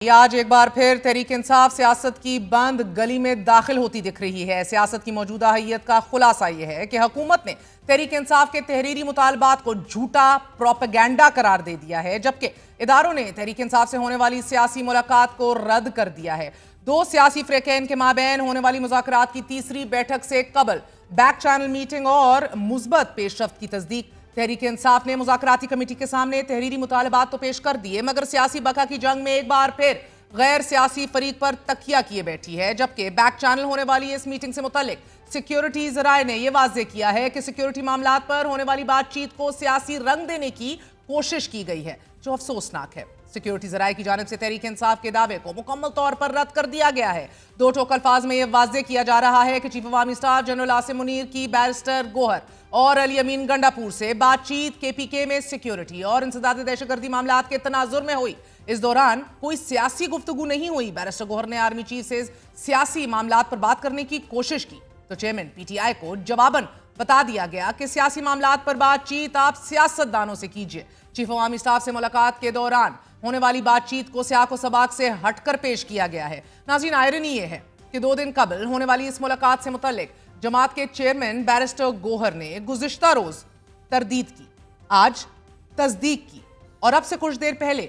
آج ایک بار پھر تحریک انصاف سیاست کی بند گلی میں داخل ہوتی دکھ رہی ہے۔ سیاست کی موجودہ حیت کا خلاصہ یہ ہے کہ حکومت نے تحریک انصاف کے تحریری مطالبات کو جھوٹا پروپیگنڈا قرار دے دیا ہے، جبکہ اداروں نے تحریک انصاف سے ہونے والی سیاسی ملاقات کو رد کر دیا ہے۔ دو سیاسی فریقین کے مابین ہونے والی مذاکرات کی تیسری بیٹھک سے قبل بیک چینل میٹنگ اور مثبت پیش رفت کی تصدیق۔ تحریک انصاف نے مذاکراتی کمیٹی کے سامنے تحریری مطالبات تو پیش کر دیے، مگر سیاسی بقا کی جنگ میں ایک بار پھر غیر سیاسی فریق پر تکیہ کیے بیٹھی ہے، جبکہ بیک چینل ہونے والی اس میٹنگ سے متعلق سیکیورٹی ذرائع نے یہ واضح کیا ہے کہ سیکیورٹی معاملات پر ہونے والی بات چیت کو سیاسی رنگ دینے کی کوشش کی گئی ہے، جو افسوسناک ہے۔ سیکیورٹی ذرائع کی جانب سے تحریک انصاف کے دعوے کو مکمل طور پر رد کر دیا گیا ہے۔ دو ٹوک الفاظ میں یہ واضح کیا جا رہا ہے کہ چیف عوامی اسٹاف جنرل عاصم منیر کی بیرسٹر گوہر اور علی امین گنڈاپور سے بات چیت کے پی کے میں سیکیورٹی اور انسداد دہشت گردی معاملات کے تناظر میں ہوئی۔ اس دوران کوئی سیاسی گفتگو نہیں ہوئی۔ بیرسٹر گوہر نے آرمی چیف سے سیاسی معاملات پر بات کرنے کی کوشش کی تو چیئرمین پی ٹی آئی کو جواباً بتا دیا گیا کہ سیاسی معاملات پر بات چیت آپ سیاست دانوں سے کیجیے۔ چیف عوامی اسٹاف سے ملاقات کے دوران ہونے والی بات چیت کو سیاق و سباق سے ہٹ کر پیش کیا گیا ہے۔ ناظرین، آئرنی یہ ہے کہ 2 دن قبل ہونے والی اس ملاقات سے متعلق جماعت کے چیئرمین بیرسٹر گوہر نے گزشتہ روز تردید کی، آج تصدیق کی، اور اب سے کچھ دیر پہلے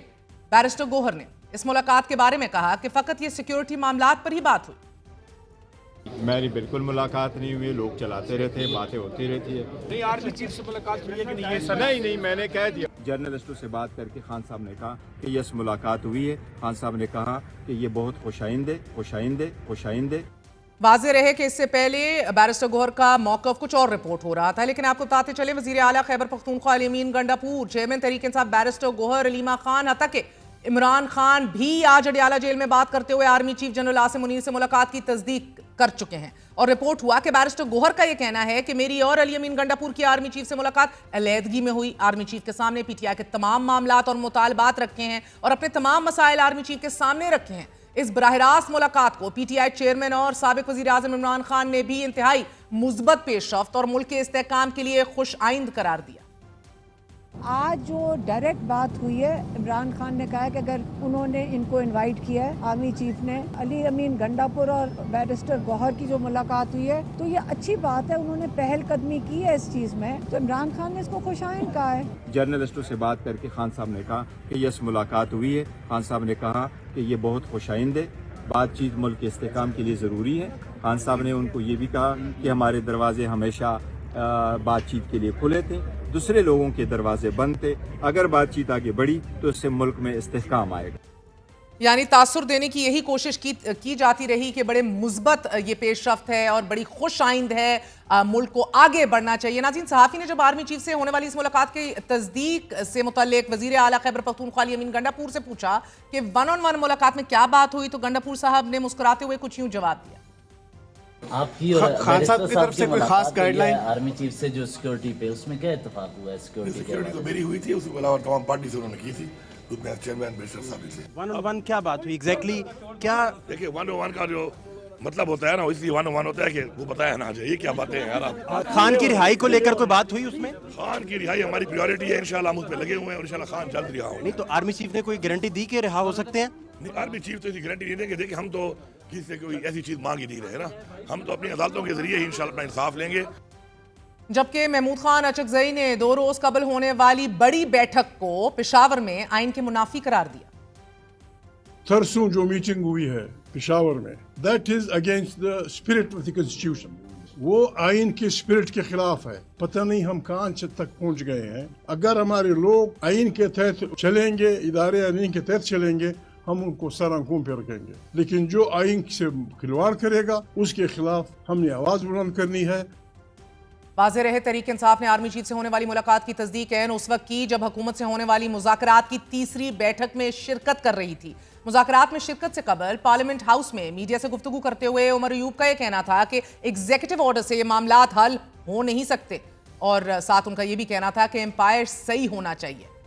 بیرسٹر گوہر نے اس ملاقات کے بارے میں کہا کہ فقط یہ سیکیورٹی معاملات پر ہی بات ہوئی۔ میری بالکل ملاقات نہیں ہوئی، لوگ چلاتے رہتے ہیں، باتیں ہوتی رہتی ہے۔ نہیں، آرمی چیف سے ملاقات ہوئی ہے کہ نہیں؟ نہیں، میں نے کہہ دیا۔ جرنلسٹوں سے بات کر کے خان صاحب نے کہا کہ یس ملاقات ہوئی ہے۔ خان صاحب نے کہا کہ یہ بہت خوشائند ہے۔ واضح رہے کہ اس سے پہلے بیرسٹر گوہر کا موقف کچھ اور رپورٹ ہو رہا تھا، لیکن آپ کو بتاتے چلے وزیر اعلیٰ خیبر پختونخوا علی امین گنڈاپور، چیئرمین تحریک انصاف بیرسٹر گوہر، علیمہ خان، حتیٰ کہ عمران خان بھی آج اڈیالہ جیل میں بات کرتے ہوئے army chief general Asim Munir سے ملاقات کی تصدیق کر چکے ہیں، اور رپورٹ ہوا کہ بیرسٹر گوہر کا یہ کہنا ہے کہ میری اور علی امین گنڈاپور کی آرمی چیف سے ملاقات علیحدگی میں ہوئی۔ آرمی چیف کے سامنے پی ٹی آئی کے تمام معاملات اور مطالبات رکھے ہیں اور اپنے تمام مسائل آرمی چیف کے سامنے رکھے ہیں۔ اس براہ راست ملاقات کو پی ٹی آئی چیئرمین اور سابق وزیر اعظم عمران خان نے بھی انتہائی مثبت پیش رفت اور ملک کے استحکام کے لیے خوش آئند قرار دیا۔ آج جو ڈائریکٹ بات ہوئی ہے، عمران خان نے کہا کہ اگر انہوں نے ان کو انوائٹ کیا ہے، آرمی چیف نے علی امین گنڈاپور اور بیرسٹر گوہر کی جو ملاقات ہوئی ہے، تو یہ اچھی بات ہے، انہوں نے پہل قدمی کی ہے اس چیز میں، تو عمران خان نے اس کو خوش آئند کہا ہے۔ جرنلسٹوں سے بات کر کے خان صاحب نے کہا کہ یس ملاقات ہوئی ہے۔ خان صاحب نے کہا کہ یہ بہت خوشائند ہے، بات چیت ملک کے استحکام کے لیے ضروری ہے۔ خان صاحب نے ان کو یہ بھی کہا کہ ہمارے دروازے ہمیشہ بات چیت کے لیے کھلے تھے، دوسرے لوگوں کے دروازے بند تھے۔ اگر بات چیت آگے بڑھی تو اس سے ملک میں استحکام آئے گا۔ یعنی تاثر دینے کی یہی کوشش کی جاتی رہی کہ بڑے مثبت یہ پیش رفت ہے اور بڑی خوش آئند ہے، ملک کو آگے بڑھنا چاہیے۔ ناظرین، صحافی نے جب آرمی چیف سے ہونے والی اس ملاقات کی تصدیق سے متعلق وزیر اعلیٰ خیبر پختونخوا علی امین گنڈاپور سے پوچھا کہ 1-on-1 ملاقات میں کیا بات ہوئی، تو گنڈاپور صاحب نے مسکراتے ہوئے کچھ یوں جواب دیا۔ آپ کی اور خان صاحب کی طرف سے کوئی خاص گائیڈ لائن آرمی چیف سے جو سیکیورٹی پہ، اس میں کیا اتفاق ہوا ہے؟ سیکیورٹی تو میری ہوئی تھی، اس کے علاوہ تمام پارٹی سے انہوں نے کی تھی، چیئرمین بیرسٹر صاحب سے۔ 1-on-1 کیا بات ہوئی ایگزیکٹلی؟ کیا دیکھیں 1-on-1 کا جو مطلب ہوتا ہے نا، اس لیے 1-on-1 ہوتا ہے کہ وہ بتایا نہ جائے یہ کیا باتیں ہیں یار۔ آپ خان کی رہائی کو لے کر کوئی بات ہوئی اس میں؟ خان کی رہائی ہماری پریورٹی ہے، انشاءاللہ ہم اس پہ لگے ہوئے ہیں اور انشاءاللہ خان جلد رہا ہوں۔ نہیں تو آرمی چیف نے کوئی گارنٹی دی کہ رہا ہو سکتے ہیں؟ نہیں، آرمی چیف تو ایسی گارنٹی نہیں دیں گے۔ دیکھیں، ہم تو کسی سے کوئی ایسی چیز مانگ ہی نہیں رہے نا، ہم تو اپنی عدالتوں کے ذریعے ہی انشاءاللہ اپنا انصاف لیں گے۔ جبکہ محمود خان اچکزئی نے 2 روز قبل ہونے والی بڑی بیٹھک کو پشاور میں آئین کے منافی قرار دیا۔ ترسوں جو میٹنگ ہوئی ہے پشاور میں، that is against the spirit of the constitution, وہ آئین کے اسپرٹ کے خلاف ہے۔ پتہ نہیں ہم کہاں تک پہنچ گئے ہیں۔ اگر ہمارے لوگ آئین کے تحت چلیں گے، ادارے آئین کے تحت چلیں گے، ہم ان کو سر آنکھوں پہ رکھیں گے، لیکن جو آئین سے کھلواڑ کرے گا اس کے خلاف ہم نے آواز بلند کرنی ہے۔ واضح رہے تحریک انصاف نے آرمی چیف سے ہونے والی ملاقات کی تصدیق اس وقت کی جب حکومت سے ہونے والی مذاکرات کی تیسری بیٹھک میں شرکت کر رہی تھی۔ مذاکرات میں شرکت سے قبل پارلیمنٹ ہاؤس میں میڈیا سے گفتگو کرتے ہوئے عمر ایوب کا یہ کہنا تھا کہ ایگزیکٹو آرڈر سے یہ معاملات حل ہو نہیں سکتے، اور ساتھ ان کا یہ بھی کہنا تھا کہ امپائر صحیح ہونا چاہیے۔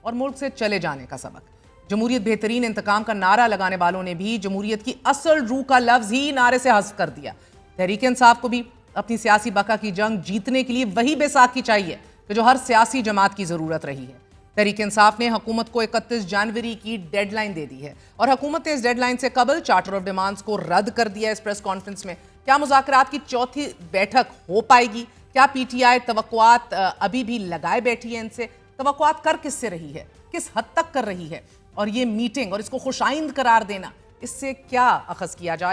اور ملک سے چلے جانے کا سبق۔ جمہوریت بہترین انتقام کا نعرہ لگانے والوں نے بھی جمہوریت کی اصل روح کا لفظ ہی نعرے سے حذف کر دیا۔ تحریک انصاف کو بھی اپنی سیاسی بقا کی جنگ جیتنے کے لیے وہی بیساکھی چاہیے کہ جو ہر سیاسی جماعت کی ضرورت رہی ہے۔ تحریک انصاف نے حکومت کو 31 جنوری کی ڈیڈ لائن دے دی ہے اور حکومت نے اس ڈیڈ لائن سے قبل چارٹر آف ڈیمانڈز کو رد کر دیا۔ اس پریس کانفرنس میں کیا مذاکرات کی چوتھی بیٹھک ہو پائے گی؟ کیا پی ٹی آئی توقعات ابھی بھی لگائے بیٹھی ہے؟ ان سے توقعات کر کس سے رہی ہے، کس حد تک کر رہی ہے، اور یہ میٹنگ اور اس کو خوش آئند قرار دینا، اس سے کیا اخذ کیا جائے؟